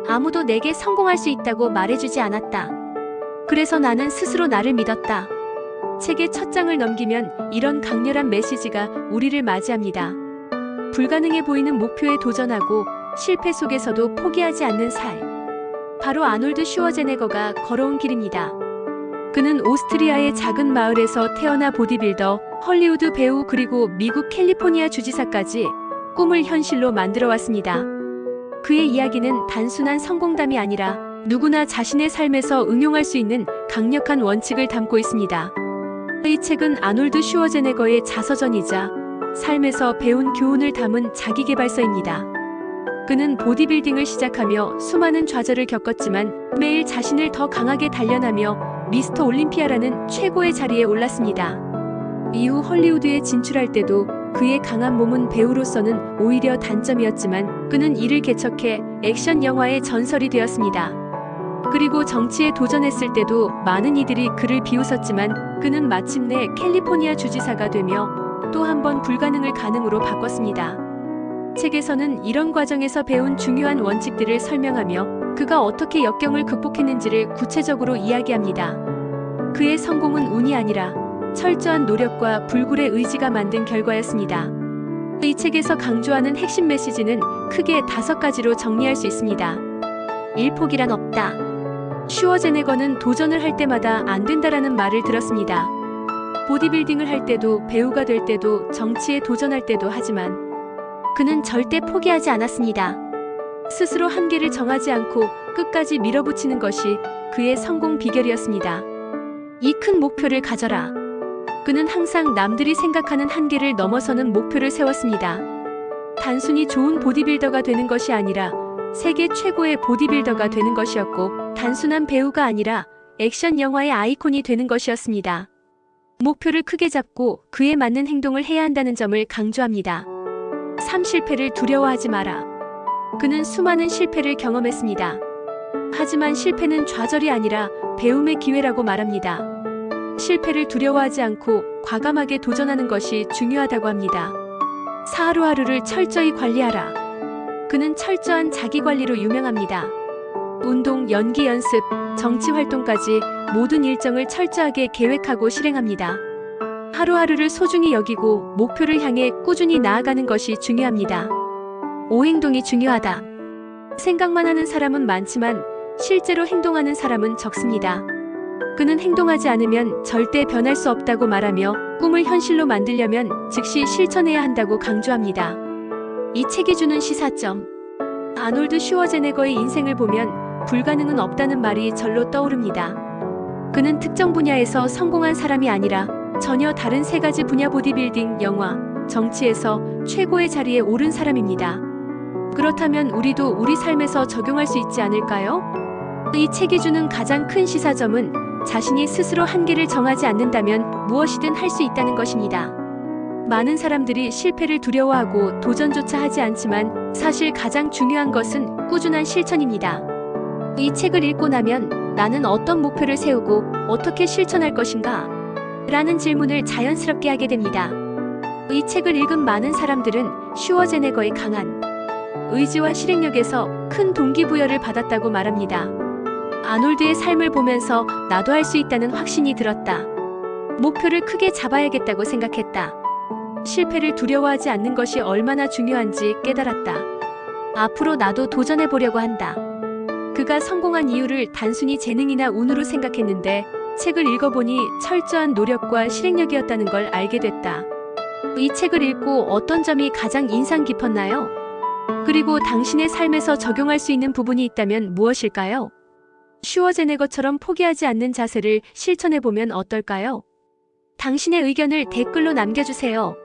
아무도 내게 성공할 수 있다고 말해주지 않았다. 그래서 나는 스스로 나를 믿었다. 책의 첫 장을 넘기면 이런 강렬한 메시지가 우리를 맞이합니다. 불가능해 보이는 목표에 도전하고 실패 속에서도 포기하지 않는 삶. 바로 아놀드 슈워제네거가 걸어온 길입니다. 그는 오스트리아의 작은 마을에서 태어나 보디빌더, 헐리우드 배우 그리고 미국 캘리포니아 주지사까지 꿈을 현실로 만들어 왔습니다. 그의 이야기는 단순한 성공담이 아니라 누구나 자신의 삶에서 응용할 수 있는 강력한 원칙을 담고 있습니다. 이 책은 아놀드 슈워제네거의 자서전이자 삶에서 배운 교훈을 담은 자기계발서입니다. 그는 보디빌딩을 시작하며 수많은 좌절을 겪었지만 매일 자신을 더 강하게 단련하며 미스터 올림피아라는 최고의 자리에 올랐습니다. 이후 헐리우드에 진출할 때도 그의 강한 몸은 배우로서는 오히려 단점이었지만 그는 이를 개척해 액션 영화의 전설이 되었습니다. 그리고 정치에 도전했을 때도 많은 이들이 그를 비웃었지만 그는 마침내 캘리포니아 주지사가 되며 또 한 번 불가능을 가능으로 바꿨습니다. 책에서는 이런 과정에서 배운 중요한 원칙들을 설명하며 그가 어떻게 역경을 극복했는지를 구체적으로 이야기합니다. 그의 성공은 운이 아니라 철저한 노력과 불굴의 의지가 만든 결과였습니다. 이 책에서 강조하는 핵심 메시지는 크게 5가지로 정리할 수 있습니다. 1. 포기란 없다. 슈워제네거는 도전을 할 때마다 안 된다라는 말을 들었습니다. 보디빌딩을 할 때도, 배우가 될 때도, 정치에 도전할 때도 하지만 그는 절대 포기하지 않았습니다. 스스로 한계를 정하지 않고 끝까지 밀어붙이는 것이 그의 성공 비결이었습니다. 이 큰 목표를 가져라. 그는 항상 남들이 생각하는 한계를 넘어서는 목표를 세웠습니다. 단순히 좋은 보디빌더가 되는 것이 아니라 세계 최고의 보디빌더가 되는 것이었고, 단순한 배우가 아니라 액션 영화의 아이콘이 되는 것이었습니다. 목표를 크게 잡고 그에 맞는 행동을 해야 한다는 점을 강조합니다. 3. 실패를 두려워하지 마라. 그는 수많은 실패를 경험했습니다. 하지만 실패는 좌절이 아니라 배움의 기회라고 말합니다. 실패를 두려워하지 않고 과감하게 도전하는 것이 중요하다고 합니다. 4. 하루하루를 철저히 관리하라. 그는 철저한 자기관리로 유명합니다. 운동, 연기 연습, 정치 활동까지 모든 일정을 철저하게 계획하고 실행합니다. 하루하루를 소중히 여기고 목표를 향해 꾸준히 나아가는 것이 중요합니다. 5. 행동이 중요하다. 생각만 하는 사람은 많지만 실제로 행동하는 사람은 적습니다. 그는 행동하지 않으면 절대 변할 수 없다고 말하며 꿈을 현실로 만들려면 즉시 실천해야 한다고 강조합니다. 이 책이 주는 시사점. 아놀드 슈워제네거의 인생을 보면 불가능은 없다는 말이 절로 떠오릅니다. 그는 특정 분야에서 성공한 사람이 아니라 전혀 다른 3가지 분야 보디빌딩, 영화, 정치에서 최고의 자리에 오른 사람입니다. 그렇다면 우리도 우리 삶에서 적용할 수 있지 않을까요? 이 책이 주는 가장 큰 시사점은 자신이 스스로 한계를 정하지 않는다면 무엇이든 할 수 있다는 것입니다. 많은 사람들이 실패를 두려워하고 도전조차 하지 않지만 사실 가장 중요한 것은 꾸준한 실천입니다. 이 책을 읽고 나면 나는 어떤 목표를 세우고 어떻게 실천할 것인가? 라는 질문을 자연스럽게 하게 됩니다. 이 책을 읽은 많은 사람들은 슈워제네거의 강한 의지와 실행력에서 큰 동기부여를 받았다고 말합니다. 아놀드의 삶을 보면서 나도 할 수 있다는 확신이 들었다. 목표를 크게 잡아야겠다고 생각했다. 실패를 두려워하지 않는 것이 얼마나 중요한지 깨달았다. 앞으로 나도 도전해보려고 한다. 그가 성공한 이유를 단순히 재능이나 운으로 생각했는데 책을 읽어보니 철저한 노력과 실행력이었다는 걸 알게 됐다. 이 책을 읽고 어떤 점이 가장 인상 깊었나요? 그리고 당신의 삶에서 적용할 수 있는 부분이 있다면 무엇일까요? 슈워제네거처럼 포기하지 않는 자세를 실천해보면 어떨까요? 당신의 의견을 댓글로 남겨주세요.